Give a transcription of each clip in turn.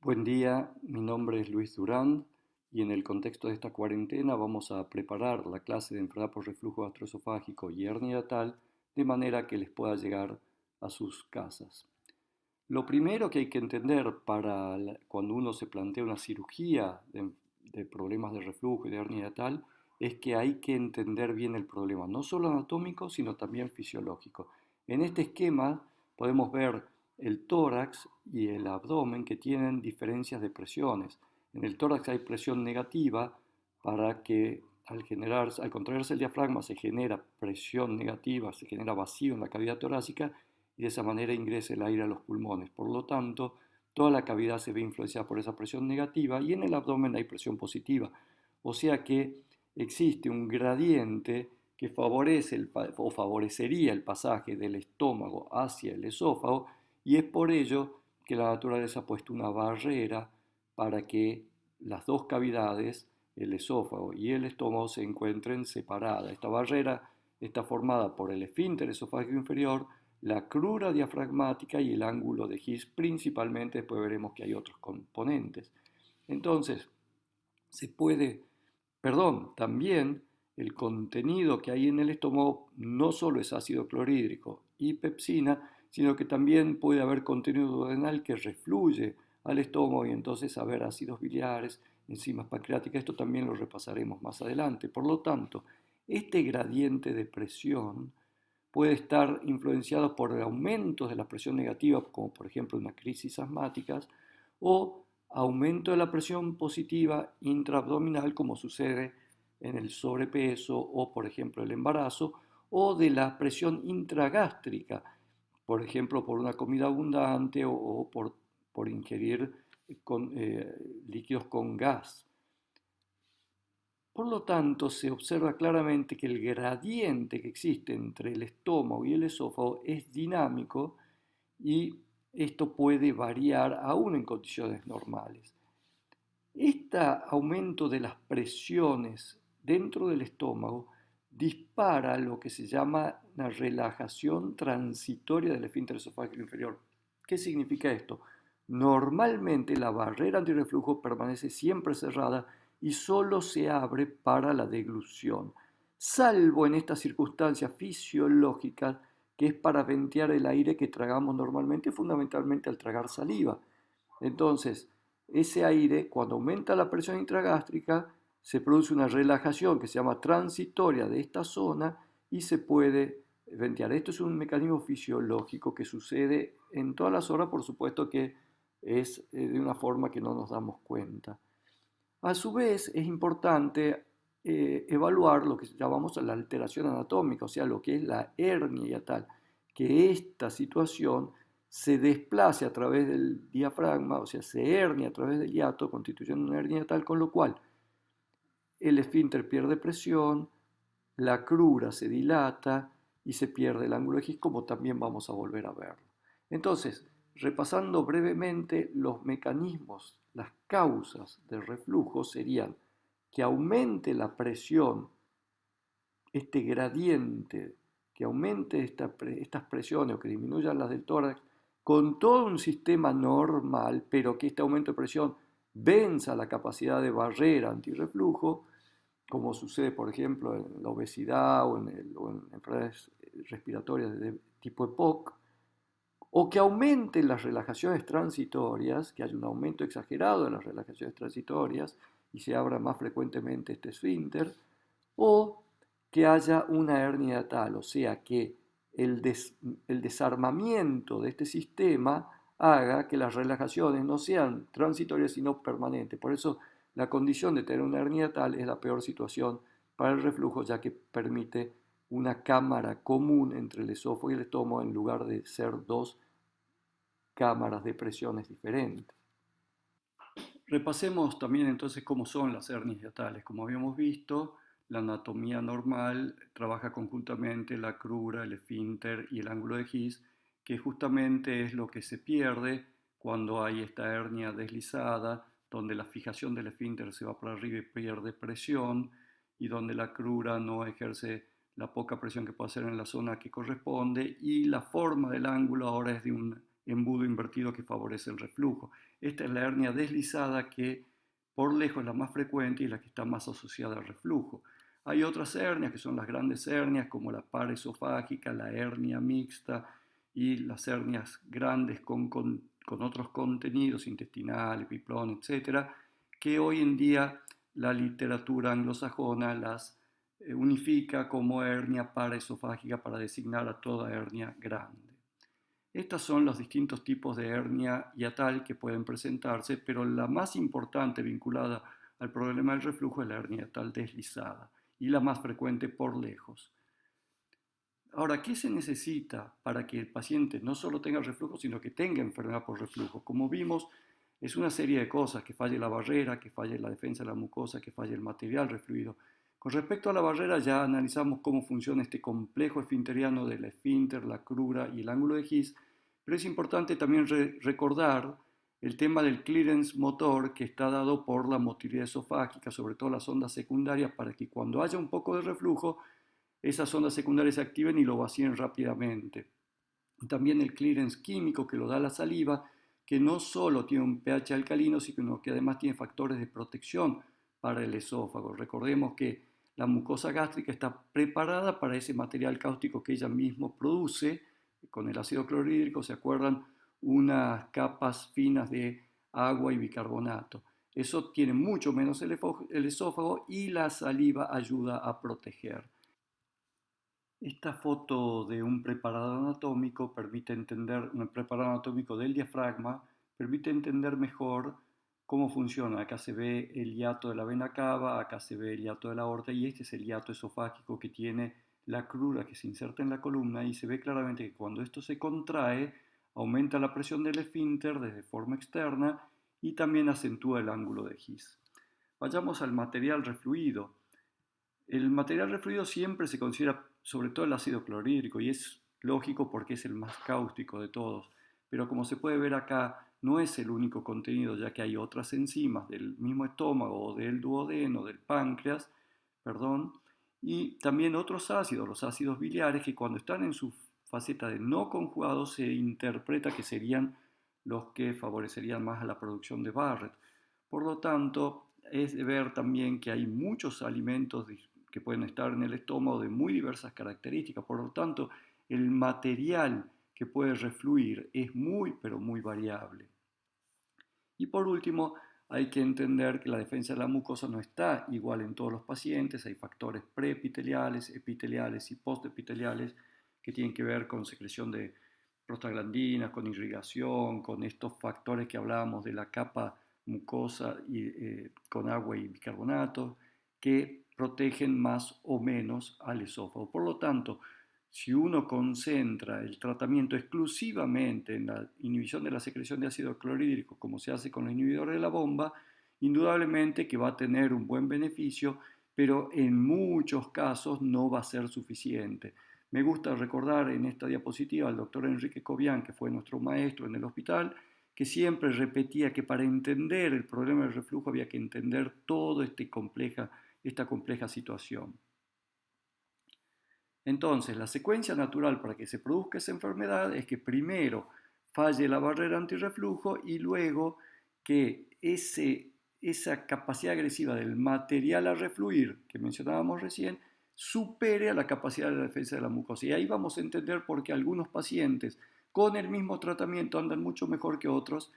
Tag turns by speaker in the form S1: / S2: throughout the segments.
S1: Buen día, mi nombre es Luis Durán y en el contexto de esta cuarentena vamos a preparar la clase de enfermedad por reflujo gastroesofágico y hernia yatal de manera que les pueda llegar a sus casas. Lo primero que hay que entender cuando uno se plantea una cirugía de problemas de reflujo y de hernia yatal es que hay que entender bien el problema, no solo anatómico, sino también fisiológico. En este esquema podemos ver el tórax y el abdomen que tienen diferencias de presiones. En el tórax hay presión negativa para que al contraerse el diafragma se genera presión negativa, se genera vacío en la cavidad torácica y de esa manera ingresa el aire a los pulmones. Por lo tanto, toda la cavidad se ve influenciada por esa presión negativa y en el abdomen hay presión positiva. O sea que existe un gradiente que favorece o favorecería el pasaje del estómago hacia el esófago y es por ello que la naturaleza ha puesto una barrera para que las dos cavidades, el esófago y el estómago, se encuentren separadas. Esta barrera está formada por el esfínter esofágico inferior, la crura diafragmática y el ángulo de His principalmente. Después veremos que hay otros componentes. Entonces, se puede, también el contenido que hay en el estómago no solo es ácido clorhídrico y pepsina, sino que también puede haber contenido duodenal que refluye al estómago y entonces haber ácidos biliares, enzimas pancreáticas. Esto también lo repasaremos más adelante. Por lo tanto, este gradiente de presión puede estar influenciado por aumentos de la presión negativa, como por ejemplo una crisis asmática, o aumento de la presión positiva intraabdominal, como sucede en el sobrepeso o por ejemplo el embarazo, o de la presión intragástrica, por ejemplo por una comida abundante o por ingerir líquidos con gas. Por lo tanto, se observa claramente que el gradiente que existe entre el estómago y el esófago es dinámico y esto puede variar aún en condiciones normales. Este aumento de las presiones dentro del estómago dispara lo que se llama la relajación transitoria del esfínter esofágico inferior. ¿Qué significa esto? Normalmente la barrera antirreflujo permanece siempre cerrada y solo se abre para la deglución, salvo en estas circunstancias fisiológicas que es para ventear el aire que tragamos normalmente, fundamentalmente al tragar saliva. Entonces, ese aire, cuando aumenta la presión intragástrica, se produce una relajación que se llama transitoria de esta zona y se puede ventear. Esto es un mecanismo fisiológico que sucede en todas las horas, por supuesto que es de una forma que no nos damos cuenta. A su vez, es importante evaluar lo que llamamos la alteración anatómica, o sea, lo que es la hernia yatal, que esta situación se desplace a través del diafragma, o sea, se hernia a través del hiato, constituyendo una hernia yatal, con lo cual el esfínter pierde presión, la crura se dilata y se pierde el ángulo de His, como también vamos a volver a verlo. Entonces, repasando brevemente los mecanismos, las causas del reflujo serían que aumente la presión, este gradiente, que aumente estas presiones o que disminuyan las del tórax, con todo un sistema normal, pero que este aumento de presión venza la capacidad de barrera antirreflujo, como sucede, por ejemplo, en la obesidad o en enfermedades respiratorias de tipo EPOC, o que aumenten las relajaciones transitorias, que haya un aumento exagerado de las relajaciones transitorias y se abra más frecuentemente este esfínter, o que haya una hernia tal, o sea, que el desarmamiento de este sistema haga que las relajaciones no sean transitorias sino permanentes. Por eso la condición de tener una hernia tal es la peor situación para el reflujo, ya que permite una cámara común entre el esófago y el estómago en lugar de ser dos cámaras de presiones diferentes. Repasemos también entonces cómo son las hernias hiatales. Como habíamos visto, la anatomía normal trabaja conjuntamente la crura, el esfínter y el ángulo de His, que justamente es lo que se pierde cuando hay esta hernia deslizada, donde la fijación del esfínter se va para arriba y pierde presión, y donde la crura no ejerce la poca presión que puede hacer en la zona que corresponde, y la forma del ángulo ahora es de un embudo invertido que favorece el reflujo. Esta es la hernia deslizada que por lejos es la más frecuente y la que está más asociada al reflujo. Hay otras hernias que son las grandes hernias como la paraesofágica, la hernia mixta y las hernias grandes con otros contenidos intestinales, biplón, etcétera, que hoy en día la literatura anglosajona las unifica como hernia paraesofágica para designar a toda hernia grande. Estos son los distintos tipos de hernia hiatal que pueden presentarse, pero la más importante vinculada al problema del reflujo es la hernia hiatal deslizada y la más frecuente por lejos. Ahora, ¿qué se necesita para que el paciente no solo tenga reflujo, sino que tenga enfermedad por reflujo? Como vimos, es una serie de cosas, que falle la barrera, que falle la defensa de la mucosa, que falle el material refluido. Con respecto a la barrera, ya analizamos cómo funciona este complejo esfinteriano del esfínter, la crura y el ángulo de His, pero es importante también recordar el tema del clearance motor que está dado por la motilidad esofágica, sobre todo las ondas secundarias, para que cuando haya un poco de reflujo, esas ondas secundarias se activen y lo vacíen rápidamente. Y también el clearance químico que lo da la saliva, que no solo tiene un pH alcalino, sino que además tiene factores de protección para el esófago. Recordemos que la mucosa gástrica está preparada para ese material cáustico que ella misma produce con el ácido clorhídrico, ¿se acuerdan? Unas capas finas de agua y bicarbonato. Eso tiene mucho menos el esófago y la saliva ayuda a proteger. Esta foto de un preparado anatómico permite entender, un preparado anatómico del diafragma, permite entender mejor cómo funciona. Acá se ve el hiato de la vena cava, acá se ve el hiato de la aorta y este es el hiato esofágico que tiene la crura que se inserta en la columna y se ve claramente que cuando esto se contrae aumenta la presión del esfínter desde forma externa y también acentúa el ángulo de His. Vayamos al material refluido. El material refluido siempre se considera sobre todo el ácido clorhídrico y es lógico porque es el más cáustico de todos, pero como se puede ver acá no es el único contenido ya que hay otras enzimas del mismo estómago o del duodeno, del páncreas, perdón, y también otros ácidos, los ácidos biliares que cuando están en su faceta de no conjugados se interpreta que serían los que favorecerían más a la producción de Barrett. Por lo tanto, es de ver también que hay muchos alimentos que pueden estar en el estómago de muy diversas características. Por lo tanto, el material que puede refluir es muy, pero muy variable. Y por último, hay que entender que la defensa de la mucosa no está igual en todos los pacientes. Hay factores preepiteliales, epiteliales y postepiteliales que tienen que ver con secreción de prostaglandinas, con irrigación, con estos factores que hablábamos de la capa mucosa con agua y bicarbonato, que protegen más o menos al esófago. Por lo tanto, si uno concentra el tratamiento exclusivamente en la inhibición de la secreción de ácido clorhídrico, como se hace con los inhibidores de la bomba, indudablemente que va a tener un buen beneficio, pero en muchos casos no va a ser suficiente. Me gusta recordar en esta diapositiva al doctor Enrique Cobian, que fue nuestro maestro en el hospital, que siempre repetía que para entender el problema del reflujo había que entender toda esta compleja situación. Entonces, la secuencia natural para que se produzca esa enfermedad es que primero falle la barrera antirreflujo y luego que esa capacidad agresiva del material a refluir que mencionábamos recién supere a la capacidad de defensa de la mucosa. Y ahí vamos a entender por qué algunos pacientes con el mismo tratamiento andan mucho mejor que otros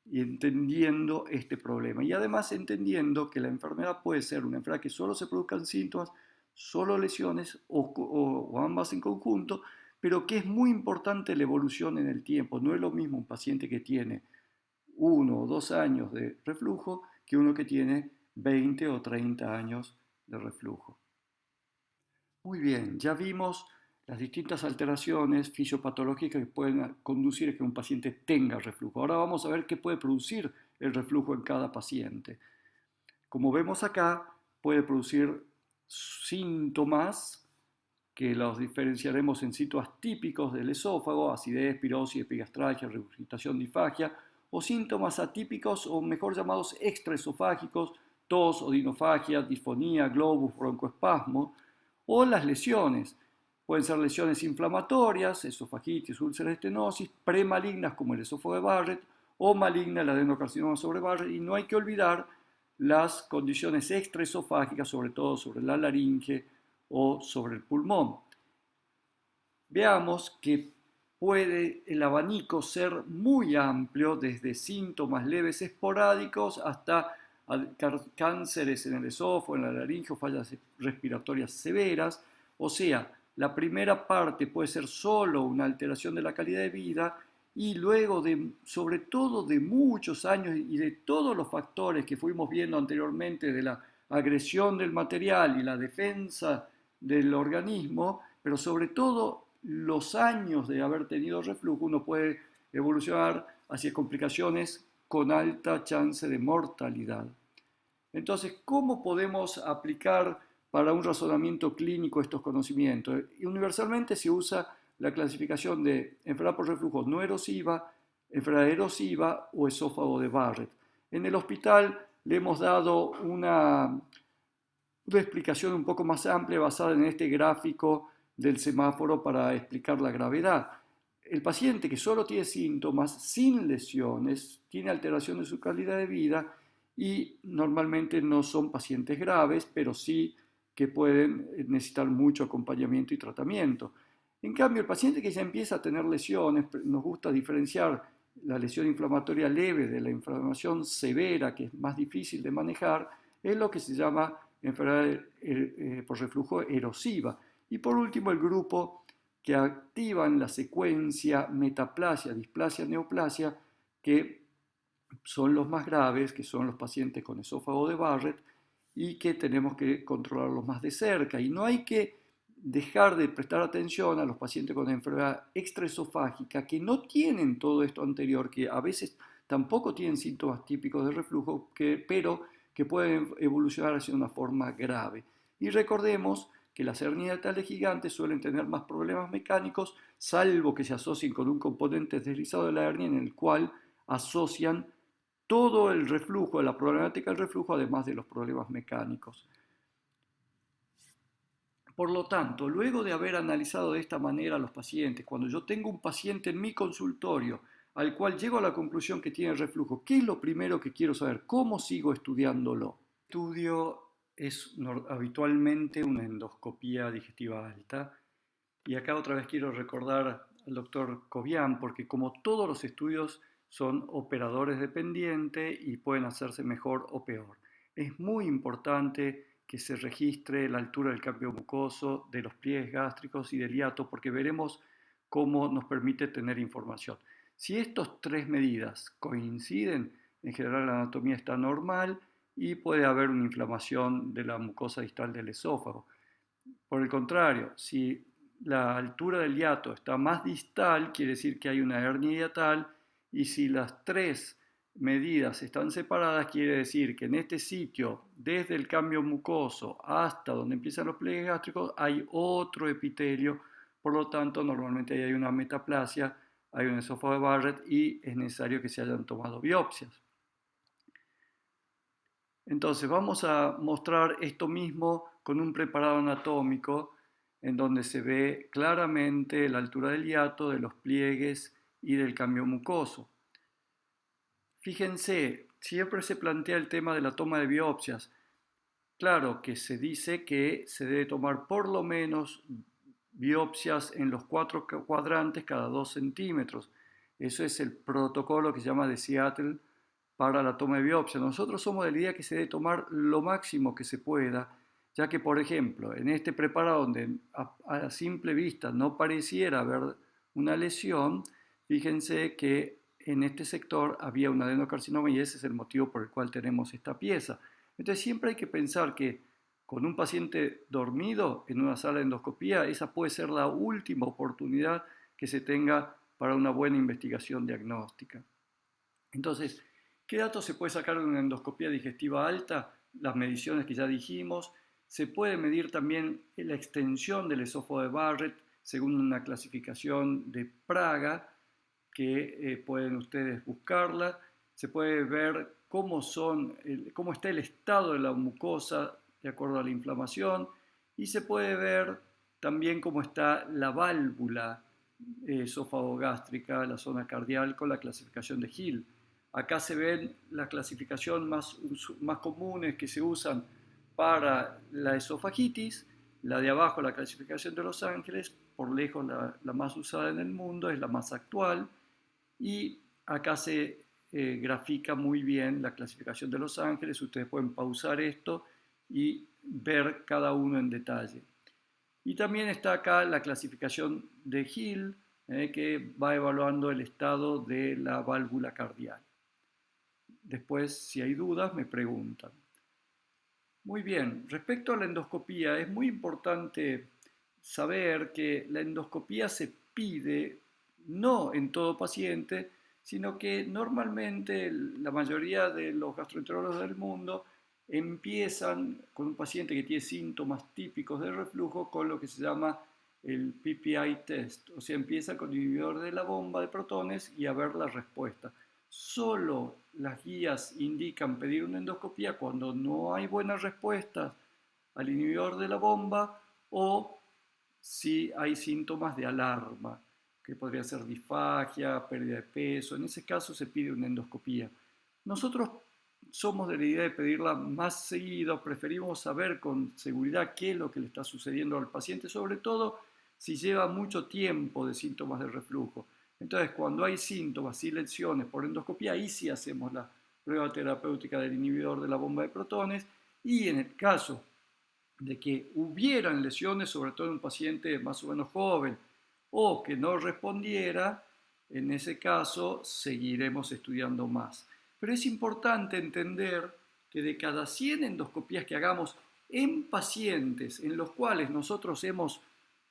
S1: y entendiendo este problema. Y además entendiendo que la enfermedad puede ser una enfermedad que solo se produzcan síntomas, solo lesiones o ambas en conjunto, pero que es muy importante la evolución en el tiempo. No es lo mismo un paciente que tiene 1 o 2 años de reflujo que uno que tiene 20 o 30 años de reflujo. Muy bien, ya vimos las distintas alteraciones fisiopatológicas que pueden conducir a que un paciente tenga reflujo. Ahora vamos a ver qué puede producir el reflujo en cada paciente. Como vemos acá, puede producir síntomas que los diferenciaremos en síntomas típicos del esófago, acidez, pirosis, epigastralgia, regurgitación, disfagia, o síntomas atípicos o mejor llamados extraesofágicos, tos, odinofagia, disfonía, globus, broncoespasmo, o las lesiones, Pueden ser lesiones inflamatorias, esofagitis, úlceras, estenosis, premalignas como el esófago de Barrett o maligna el adenocarcinoma sobre Barrett. Y no hay que olvidar las condiciones extraesofágicas, sobre todo sobre la laringe o sobre el pulmón. Veamos que puede el abanico ser muy amplio, desde síntomas leves esporádicos hasta cánceres en el esófago, en la laringe o fallas respiratorias severas. O sea, la primera parte puede ser solo una alteración de la calidad de vida y luego sobre todo de muchos años y de todos los factores que fuimos viendo anteriormente de la agresión del material y la defensa del organismo, pero sobre todo los años de haber tenido reflujo, uno puede evolucionar hacia complicaciones con alta chance de mortalidad. Entonces, ¿cómo podemos aplicar para un razonamiento clínico estos conocimientos? Universalmente se usa la clasificación de enfermedad por reflujo no erosiva, enfermedad erosiva o esófago de Barrett. En el hospital le hemos dado una explicación un poco más amplia basada en este gráfico del semáforo para explicar la gravedad. El paciente que solo tiene síntomas sin lesiones tiene alteración de su calidad de vida y normalmente no son pacientes graves, pero sí que pueden necesitar mucho acompañamiento y tratamiento. En cambio, el paciente que ya empieza a tener lesiones, nos gusta diferenciar la lesión inflamatoria leve de la inflamación severa, que es más difícil de manejar, es lo que se llama enfermedad por reflujo erosiva. Y por último, el grupo que activan la secuencia metaplasia, displasia, neoplasia, que son los más graves, que son los pacientes con esófago de Barrett y que tenemos que controlarlos más de cerca. Y no hay que dejar de prestar atención a los pacientes con enfermedad extraesofágica que no tienen todo esto anterior, que a veces tampoco tienen síntomas típicos de reflujo, pero que pueden evolucionar hacia una forma grave. Y recordemos que las hernias hiatales gigantes suelen tener más problemas mecánicos, salvo que se asocien con un componente deslizado de la hernia en el cual asocian todo el reflujo, la problemática del reflujo, además de los problemas mecánicos. Por lo tanto, luego de haber analizado de esta manera a los pacientes, cuando yo tengo un paciente en mi consultorio al cual llego a la conclusión que tiene reflujo, ¿qué es lo primero que quiero saber? ¿Cómo sigo estudiándolo? El estudio es habitualmente una endoscopía digestiva alta. Y acá otra vez quiero recordar al doctor Cobian, porque como todos los estudios son operadores dependientes y pueden hacerse mejor o peor. Es muy importante que se registre la altura del cambio mucoso, de los pliegues gástricos y del hiato, porque veremos cómo nos permite tener información. Si estas tres medidas coinciden, en general la anatomía está normal y puede haber una inflamación de la mucosa distal del esófago. Por el contrario, si la altura del hiato está más distal, quiere decir que hay una hernia hiatal, y si las tres medidas están separadas, quiere decir que en este sitio, desde el cambio mucoso hasta donde empiezan los pliegues gástricos, hay otro epitelio, por lo tanto, normalmente ahí hay una metaplasia, hay un esófago de Barrett y es necesario que se hayan tomado biopsias. Entonces vamos a mostrar esto mismo con un preparado anatómico en donde se ve claramente la altura del hiato, de los pliegues y del cambio mucoso. Fíjense, siempre se plantea el tema de la toma de biopsias. Claro que se dice que se debe tomar por lo menos biopsias en los 4 cuadrantes cada 2 centímetros. Eso es el protocolo que se llama de Seattle para la toma de biopsia. Nosotros somos de la idea que se debe tomar lo máximo que se pueda, ya que, por ejemplo, en este preparado donde a simple vista no pareciera haber una lesión, fíjense que en este sector había un adenocarcinoma y ese es el motivo por el cual tenemos esta pieza. Entonces siempre hay que pensar que con un paciente dormido en una sala de endoscopía, esa puede ser la última oportunidad que se tenga para una buena investigación diagnóstica. Entonces, ¿qué datos se puede sacar de una endoscopía digestiva alta? Las mediciones que ya dijimos. Se puede medir también la extensión del esófago de Barrett según una clasificación de Praga, que pueden ustedes buscarla. Se puede ver cómo está el estado de la mucosa de acuerdo a la inflamación y se puede ver también cómo está la válvula esófago-gástrica, la zona cardial, con la clasificación de Hill. Acá se ven las clasificaciones más comunes que se usan para la esofagitis. La de abajo, la clasificación de Los Ángeles, por lejos la más usada en el mundo, es la más actual. Y acá se grafica muy bien la clasificación de Los Ángeles. Ustedes pueden pausar esto y ver cada uno en detalle. Y también está acá la clasificación de Hill, que va evaluando el estado de la válvula cardial. Después, si hay dudas, me preguntan. Muy bien, respecto a la endoscopía, es muy importante saber que la endoscopía se pide no en todo paciente, sino que normalmente la mayoría de los gastroenterólogos del mundo empiezan con un paciente que tiene síntomas típicos de reflujo con lo que se llama el PPI test, o sea, empieza con inhibidor de la bomba de protones y a ver la respuesta. Solo las guías indican pedir una endoscopía cuando no hay buenas respuestas al inhibidor de la bomba o si hay síntomas de alarma, que podría ser disfagia, pérdida de peso. En ese caso se pide una endoscopía. Nosotros somos de la idea de pedirla más seguido, preferimos saber con seguridad qué es lo que le está sucediendo al paciente, sobre todo si lleva mucho tiempo de síntomas de reflujo. Entonces, cuando hay síntomas y lesiones por endoscopía, ahí sí hacemos la prueba terapéutica del inhibidor de la bomba de protones, y en el caso de que hubieran lesiones, sobre todo en un paciente más o menos joven, o que no respondiera, en ese caso seguiremos estudiando más. Pero es importante entender que de cada 100 endoscopías que hagamos en pacientes en los cuales nosotros hemos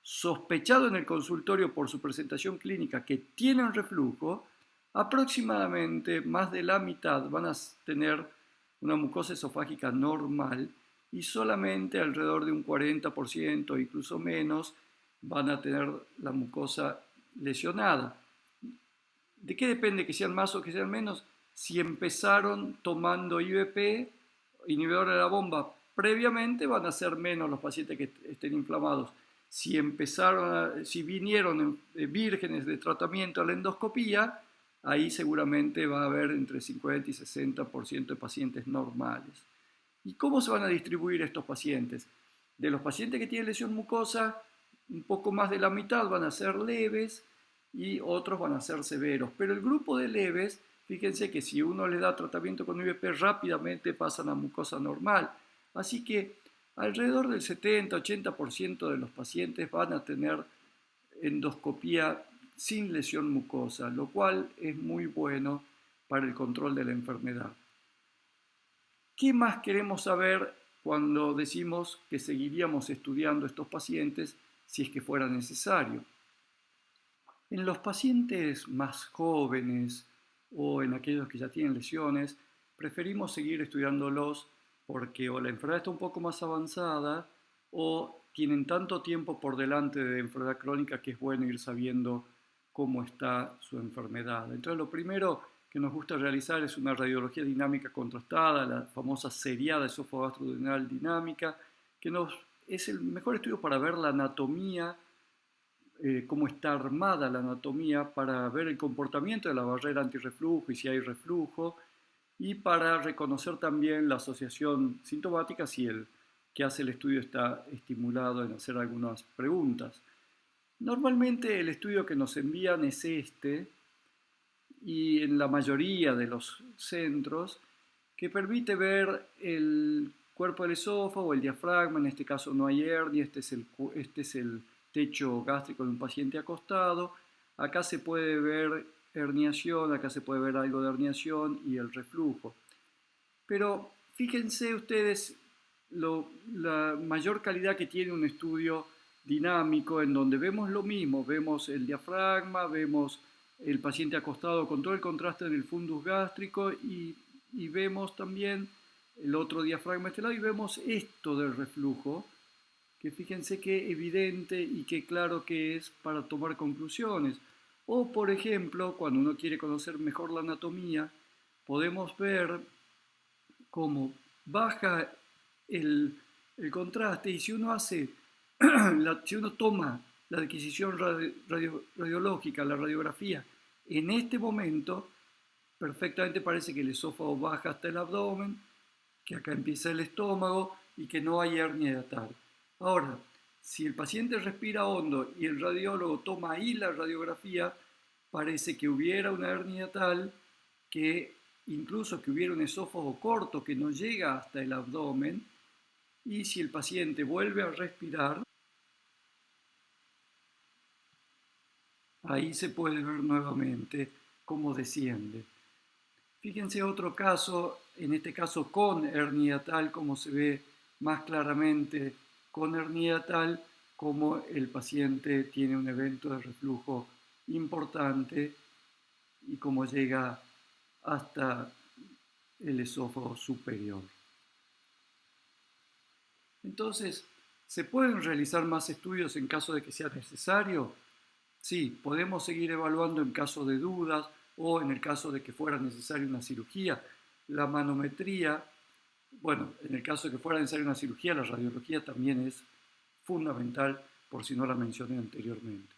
S1: sospechado en el consultorio por su presentación clínica que tienen reflujo, aproximadamente más de la mitad van a tener una mucosa esofágica normal y solamente alrededor de un 40%, incluso menos, van a tener la mucosa lesionada. ¿De qué depende que sean más o que sean menos? Si empezaron tomando IVP, inhibidor de la bomba, previamente van a ser menos los pacientes que estén inflamados. Si vinieron vírgenes de tratamiento a la endoscopía, ahí seguramente va a haber entre 50 y 60% de pacientes normales. ¿Y cómo se van a distribuir estos pacientes? De los pacientes que tienen lesión mucosa, un poco más de la mitad van a ser leves y otros van a ser severos. Pero el grupo de leves, fíjense que si uno le da tratamiento con IVP, rápidamente pasan a mucosa normal. Así que alrededor del 70-80% de los pacientes van a tener endoscopía sin lesión mucosa, lo cual es muy bueno para el control de la enfermedad. ¿Qué más queremos saber cuando decimos que seguiríamos estudiando estos pacientes si es que fuera necesario? En los pacientes más jóvenes o en aquellos que ya tienen lesiones, preferimos seguir estudiándolos porque o la enfermedad está un poco más avanzada o tienen tanto tiempo por delante de enfermedad crónica que es bueno ir sabiendo cómo está su enfermedad. Entonces, lo primero que nos gusta realizar es una radiología dinámica contrastada, la famosa seriada esofagostroduodenal dinámica, que es el mejor estudio para ver la anatomía, cómo está armada la anatomía, para ver el comportamiento de la barrera antirreflujo y si hay reflujo, y para reconocer también la asociación sintomática si el que hace el estudio está estimulado en hacer algunas preguntas. Normalmente el estudio que nos envían es este, y en la mayoría de los centros, que permite ver el cuerpo del esófago, el diafragma. En este caso no hay hernia, este es el techo gástrico de un paciente acostado. Acá se puede ver herniación, acá se puede ver algo de herniación y el reflujo. Pero fíjense ustedes la mayor calidad que tiene un estudio dinámico en donde vemos lo mismo, vemos el diafragma, vemos el paciente acostado con todo el contraste en el fundus gástrico y vemos también el otro diafragma de este lado y vemos esto del reflujo, que fíjense qué evidente y qué claro que es para tomar conclusiones. O por ejemplo, cuando uno quiere conocer mejor la anatomía, podemos ver cómo baja el contraste y si uno hace si uno toma la adquisición radiológica, la radiografía, en este momento, perfectamente parece que el esófago baja hasta el abdomen, que acá empieza el estómago y que no hay hernia hiatal. Ahora, si el paciente respira hondo y el radiólogo toma ahí la radiografía, parece que hubiera una hernia hiatal, que incluso que hubiera un esófago corto que no llega hasta el abdomen, y si el paciente vuelve a respirar, ahí se puede ver nuevamente cómo desciende. Fíjense otro caso, en este caso con hernia hiatal, como se ve más claramente con hernia hiatal, como el paciente tiene un evento de reflujo importante y cómo llega hasta el esófago superior. Entonces, ¿se pueden realizar más estudios en caso de que sea necesario? Sí, podemos seguir evaluando en caso de dudas o en el caso de que fuera necesaria una cirugía. La manometría, bueno, en el caso de que fuera necesaria una cirugía, la radiología también es fundamental, por si no la mencioné anteriormente.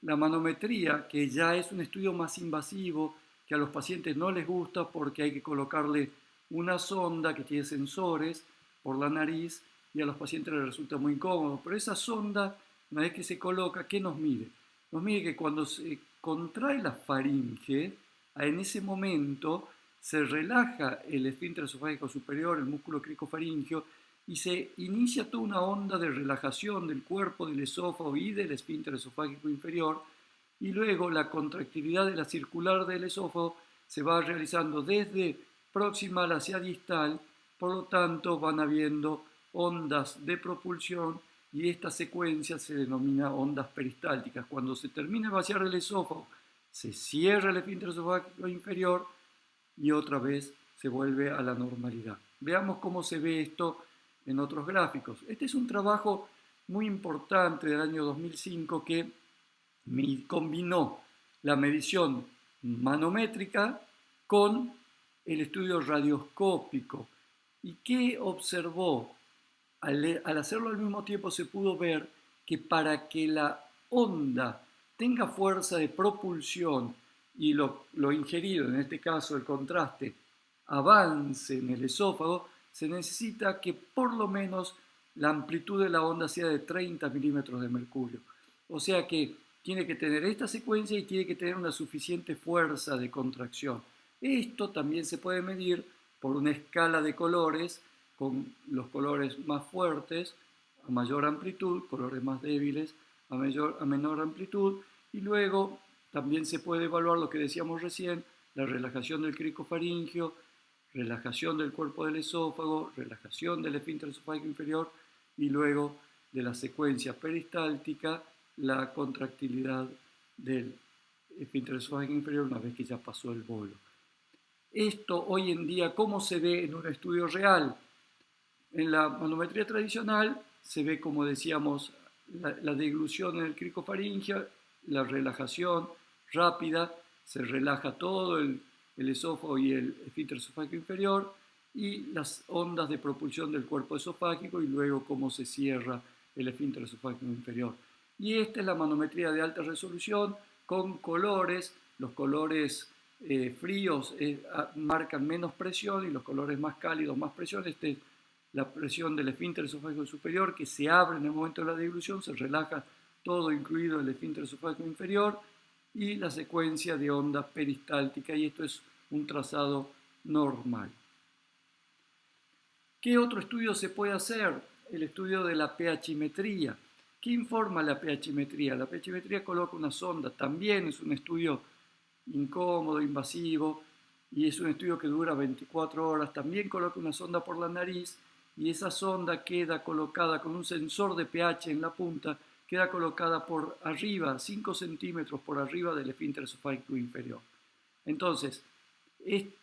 S1: La manometría, que ya es un estudio más invasivo, que a los pacientes no les gusta porque hay que colocarle una sonda que tiene sensores por la nariz y a los pacientes les resulta muy incómodo. Pero esa sonda, una vez que se coloca, ¿qué nos mide? Nos mide que cuando se contrae la faringe, en ese momento se relaja el esfínter esofágico superior, el músculo cricofaringio, y se inicia toda una onda de relajación del cuerpo, del esófago y del esfínter esofágico inferior, y luego la contractilidad de la circular del esófago se va realizando desde proximal hacia distal, por lo tanto van habiendo ondas de propulsión y esta secuencia se denomina ondas peristálticas. Cuando se termina de vaciar el esófago, se cierra el esfínter esofágico inferior y otra vez se vuelve a la normalidad. Veamos cómo se ve esto en otros gráficos. Este es un trabajo muy importante del año 2005 que combinó la medición manométrica con el estudio radioscópico. ¿Y qué observó? Al hacerlo al mismo tiempo se pudo ver que para que la onda tenga fuerza de propulsión y lo ingerido, en este caso el contraste, avance en el esófago, se necesita que por lo menos la amplitud de la onda sea de 30 milímetros de mercurio. O sea que tiene que tener esta secuencia y tiene que tener una suficiente fuerza de contracción. Esto también se puede medir por una escala de colores, con los colores más fuertes a mayor amplitud, colores más débiles a menor amplitud, y luego también se puede evaluar lo que decíamos recién, la relajación del cricofaringio, relajación del cuerpo del esófago, relajación del esfínter esofágico inferior y luego de la secuencia peristáltica, la contractilidad del esfínter esofágico inferior una vez que ya pasó el bolo. Esto hoy en día, ¿cómo se ve en un estudio real? En la manometría tradicional se ve, como decíamos, la deglución en el cricofaringio, la relajación rápida, se relaja todo el esófago y el esfínter esofágico inferior, y las ondas de propulsión del cuerpo esofágico y luego cómo se cierra el esfínter esofágico inferior. Y esta es la manometría de alta resolución con colores. Los colores fríos marcan menos presión y los colores más cálidos más presión. La presión del esfínter esofágico superior que se abre en el momento de la deglución, se relaja todo, incluido el esfínter esofágico inferior, y la secuencia de onda peristáltica, y esto es un trazado normal. ¿Qué otro estudio se puede hacer? El estudio de la pHimetría. ¿Qué informa la pHimetría? La pHimetría coloca una sonda, también es un estudio incómodo, invasivo, y es un estudio que dura 24 horas. También coloca una sonda por la nariz y esa sonda queda colocada con un sensor de pH en la punta, queda colocada por arriba, 5 centímetros por arriba del esfínter esofágico inferior. Entonces,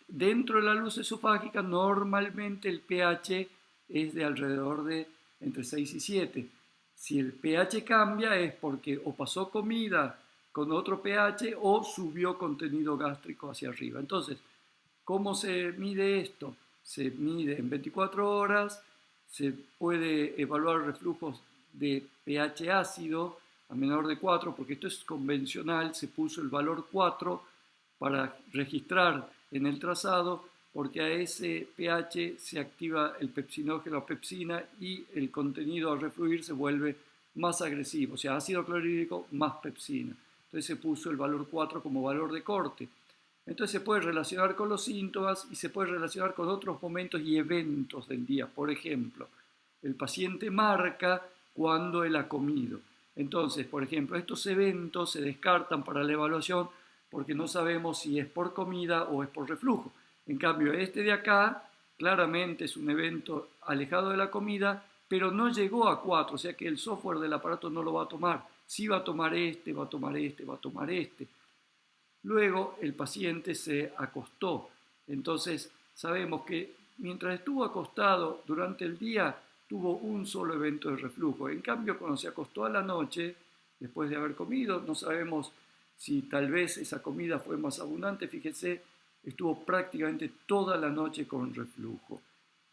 S1: dentro de la luz esofágica normalmente el pH es de alrededor de entre 6 y 7. Si el pH cambia es porque o pasó comida con otro pH o subió contenido gástrico hacia arriba. Entonces, ¿cómo se mide esto? Se mide en 24 horas, se puede evaluar reflujos de pH ácido a menor de 4, porque esto es convencional, se puso el valor 4 para registrar en el trazado, porque a ese pH se activa el pepsinógeno o pepsina y el contenido al refluir se vuelve más agresivo, o sea, ácido clorhídrico más pepsina. Entonces se puso el valor 4 como valor de corte. Entonces se puede relacionar con los síntomas y se puede relacionar con otros momentos y eventos del día. Por ejemplo, el paciente marca cuando él ha comido. Entonces, por ejemplo, estos eventos se descartan para la evaluación porque no sabemos si es por comida o es por reflujo. En cambio, este de acá claramente es un evento alejado de la comida, pero no llegó a 4, o sea que el software del aparato no lo va a tomar. Sí va a tomar este, va a tomar este, va a tomar este. Luego el paciente se acostó. Entonces sabemos que mientras estuvo acostado durante el día tuvo un solo evento de reflujo. En cambio, cuando se acostó a la noche, después de haber comido, no sabemos si tal vez esa comida fue más abundante. Fíjese, estuvo prácticamente toda la noche con reflujo.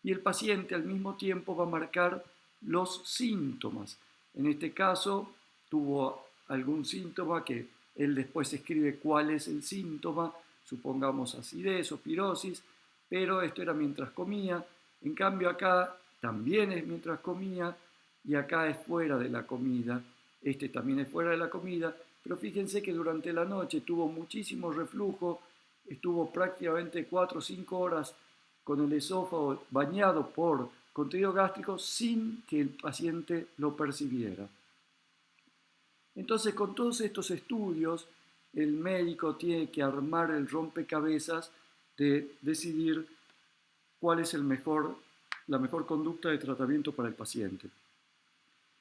S1: Y el paciente al mismo tiempo va a marcar los síntomas. En este caso, tuvo algún síntoma que él después escribe cuál es el síntoma, supongamos acidez o pirosis, pero esto era mientras comía. En cambio acá también es mientras comía y acá es fuera de la comida. Este también es fuera de la comida, pero fíjense que durante la noche tuvo muchísimo reflujo, estuvo prácticamente 4 o 5 horas con el esófago bañado por contenido gástrico sin que el paciente lo percibiera. Entonces, con todos estos estudios, el médico tiene que armar el rompecabezas de decidir cuál es la mejor conducta de tratamiento para el paciente.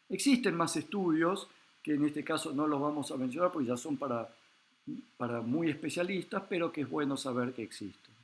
S1: Existen más estudios, que en este caso no los vamos a mencionar porque ya son para muy especialistas, pero que es bueno saber que existen.